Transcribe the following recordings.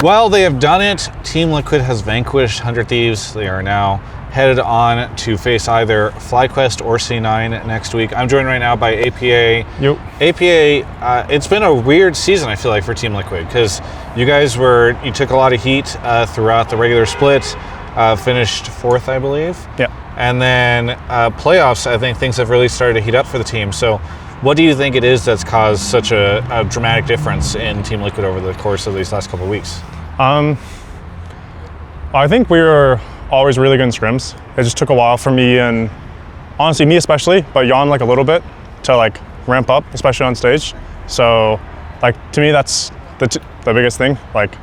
Well, they have done it. Team Liquid has vanquished 100 Thieves. They are now headed on to face either FlyQuest or C9 next week. I'm joined right now by APA. Yep. APA, it's been a weird season, I feel like, for Team Liquid, because you took a lot of heat throughout the regular split, finished 4th, I believe. Yeah. And then playoffs, I think things have really started to heat up for the team. So what do you think it is that's caused such a dramatic difference in Team Liquid over the course of these last couple of weeks? I think we were always really good in scrims. It just took a while for me, and honestly me especially, but Jan like a little bit, to like ramp up, especially on stage. So like to me that's the biggest thing. Like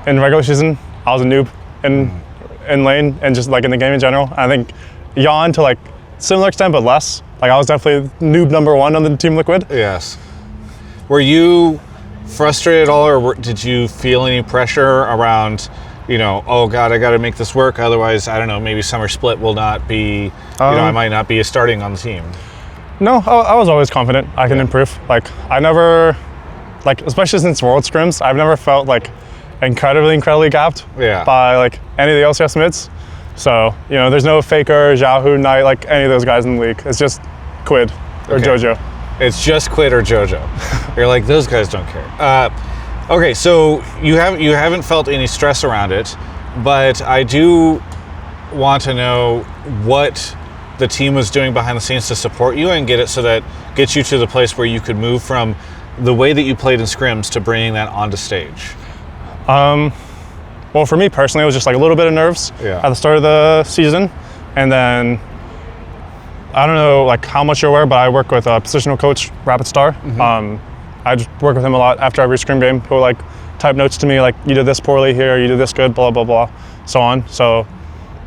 in regular season, I was a noob in lane and just like in the game in general. I think Jan to like similar extent but less. Like I was definitely noob number 1 on the Team Liquid. Yes. Were you frustrated at all, or did you feel any pressure around, oh God, I got to make this work, otherwise, I don't know, maybe summer split will not be, I might not be starting on the team? No, I was always confident I can improve. Like I never, like especially since World Scrims, I've never felt like incredibly gapped by like any of the LCS mids. So, there's no Faker, Xiaohu, Knight, like any of those guys in the league. It's just Quid or Jojo. It's just Quid or Jojo. You're like, those guys don't care. Okay, so you haven't felt any stress around it, but I do want to know what the team was doing behind the scenes to support you and get you to the place where you could move from the way that you played in scrims to bringing that onto stage. Well, for me personally, it was just like a little bit of nerves at the start of the season, and then I don't know like how much you're aware, but I work with a positional coach, Rapid Star. I just work with him a lot after every scrim game. He'll like type notes to me like, you did this poorly here, you did this good, blah blah blah, so on. So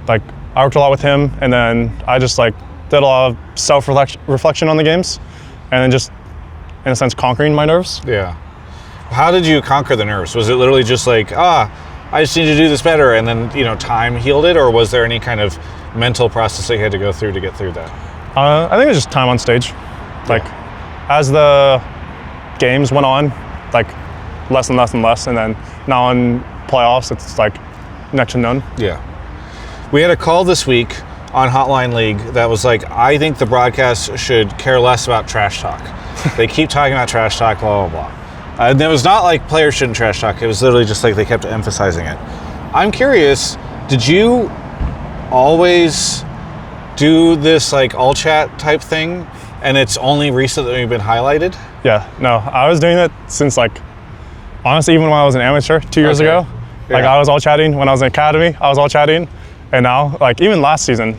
like I worked a lot with him, and then I just like did a lot of self-reflection on the games, and then just in a sense conquering my nerves. Yeah. How did you conquer the nerves? Was it literally just like, I just need to do this better, and then time healed it, or was there any kind of mental process that you had to go through to get through that? I think it was just time on stage. Like as the games went on, like less and less, and then now in playoffs, it's like next to none. Yeah. We had a call this week on Hotline League that was like, I think the broadcast should care less about trash talk. They keep talking about trash talk, blah, blah, blah. And it was not like players shouldn't trash talk. It was literally just like they kept emphasizing it. I'm curious, did you always do this like all chat type thing, and it's only recently been highlighted? Yeah, no, I was doing it since like, honestly, even when I was an amateur 2 years ago. Like I was all chatting. When I was in academy, I was all chatting. And now, like even last season,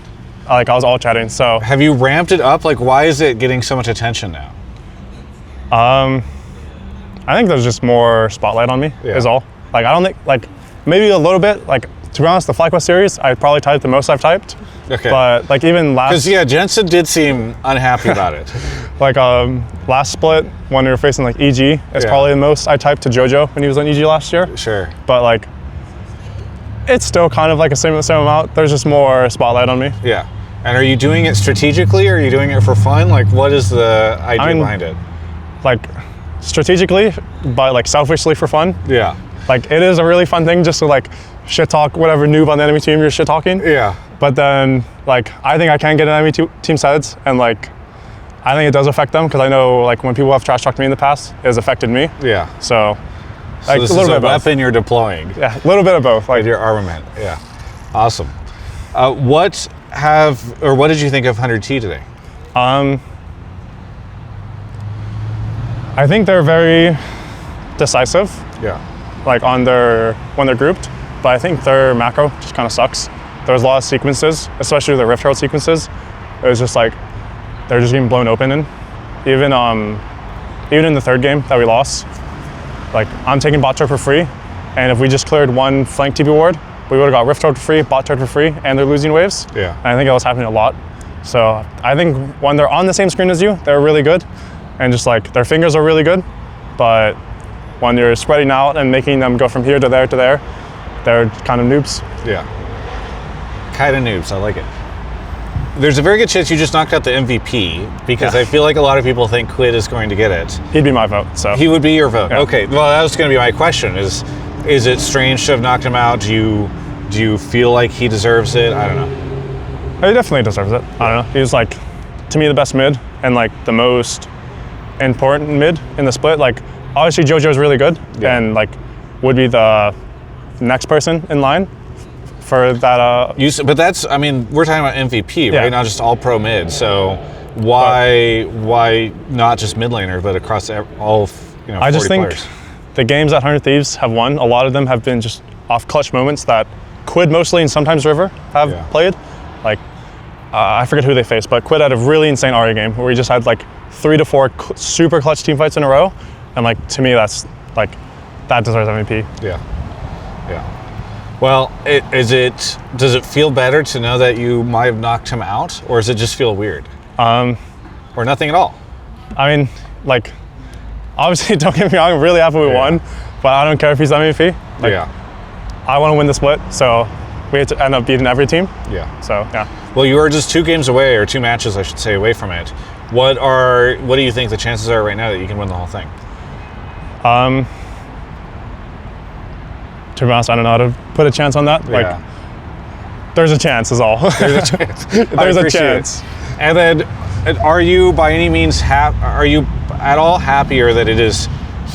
like I was all chatting, so. Have you ramped it up? Like why is it getting so much attention now? I think there's just more spotlight on me, is all. Like I don't think, like maybe a little bit, like to be honest, the FlyQuest series, I probably typed the most I've typed. Okay. But like even last. Because Jensen did seem unhappy about it. Like last split, when we were facing like EG, it's probably the most I typed to Jojo when he was on EG last year. Sure. But like, it's still kind of like the same amount. There's just more spotlight on me. Yeah. And are you doing it strategically, or are you doing it for fun? Like what is the idea behind it? Like strategically, but like selfishly for fun. Yeah. Like it is a really fun thing just to like shit talk whatever noob on the enemy team you're shit talking. Yeah. But then like I think I can get in enemy team's heads, and like I think it does affect them, because I know like when people have trash talked me in the past, it has affected me. Yeah. So like this a little bit of weapon you're deploying. Yeah, a little bit of both. Like your armament. Yeah. Awesome. What did you think of 100T today? I think they're very decisive. Yeah. Like when they're grouped, but I think their macro just kind of sucks. There was a lot of sequences, especially the Rift Herald sequences. It was just like they're just getting blown open in. Even in the third game that we lost, like I'm taking bot turret for free, and if we just cleared one flank TP ward, we would have got Rift Herald for free, bot turret for free, and they're losing waves. Yeah. And I think that was happening a lot. So I think when they're on the same screen as you, they're really good, and just like their fingers are really good, but when you're spreading out and making them go from here to there, they're kind of noobs. Yeah. Kind of noobs, I like it. There's a very good chance you just knocked out the MVP, because I feel like a lot of people think Quid is going to get it. He'd be my vote, so. He would be your vote. Yeah. Okay, well that was going to be my question, is is it strange to have knocked him out? Do you feel like he deserves it? I don't know. He definitely deserves it. I don't know. He was like, to me, the best mid and like the most important mid in the split. Like, obviously JoJo's really good and like would be the next person in line for that. But that's, I mean, we're talking about MVP, right? Not just all pro mid. So why not just mid laner, but across all 40 I just think players? The games that 100 Thieves have won, a lot of them have been just off clutch moments that Quid mostly and sometimes River have played. Like, I forget who they faced, but Quid had a really insane Arya game where he just had like 3 to 4 super clutch team fights in a row. And like, to me, that's like, that deserves MVP. Yeah. Well, does it feel better to know that you might have knocked him out, or does it just feel weird? Or nothing at all? I mean, like, obviously, don't get me wrong, I'm really happy we won, but I don't care if he's MVP. Like, I want to win the split, so we had to end up beating every team. Yeah. So, yeah. Well, you are just 2 games away, or 2 matches, I should say, away from it. What do you think the chances are right now that you can win the whole thing? To be honest, I don't know how to put a chance on that. Like, there's a chance is all. There's a chance. There's a chance. And then, are you by any means are you at all happier that it is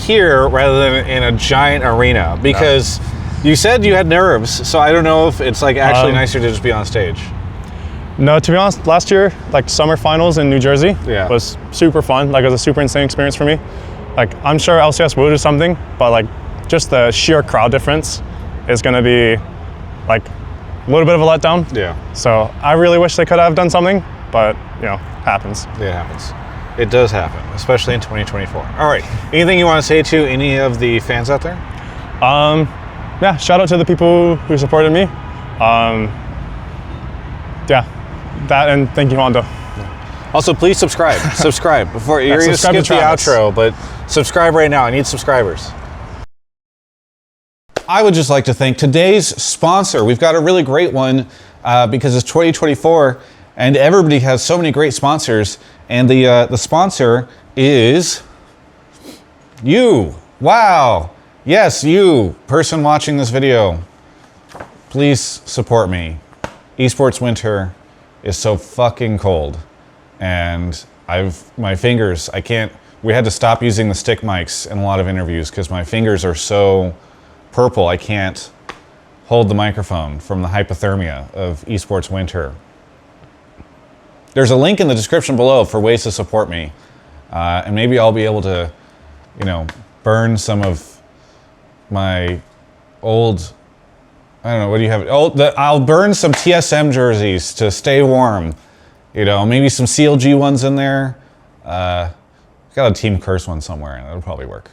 here rather than in a giant arena? Because you said you had nerves, so I don't know if it's like actually nicer to just be on stage. No, to be honest, last year, like summer finals in New Jersey was super fun. Like, it was a super insane experience for me. Like, I'm sure LCS will do something, but like, just the sheer crowd difference is going to be like a little bit of a letdown. Yeah. So I really wish they could have done something, but happens. It happens. It does happen, especially in 2024. All right. Anything you want to say to any of the fans out there? Yeah. Shout out to the people who supported me. That, and thank you, Hondo. Also, please subscribe. Subscribe before you're going to skip the outro, but subscribe right now. I need subscribers. I would just like to thank today's sponsor. We've got a really great one because it's 2024 and everybody has so many great sponsors. And the sponsor is you. Wow. Yes, you, person watching this video. Please support me. Esports winter is so fucking cold. And my fingers, we had to stop using the stick mics in a lot of interviews because my fingers are so purple, I can't hold the microphone from the hypothermia of esports winter. There's a link in the description below for ways to support me. And maybe I'll be able to, burn some of my old, I don't know, what do you have? I'll burn some TSM jerseys to stay warm. Maybe some CLG ones in there. Got a Team Curse one somewhere, and that'll probably work.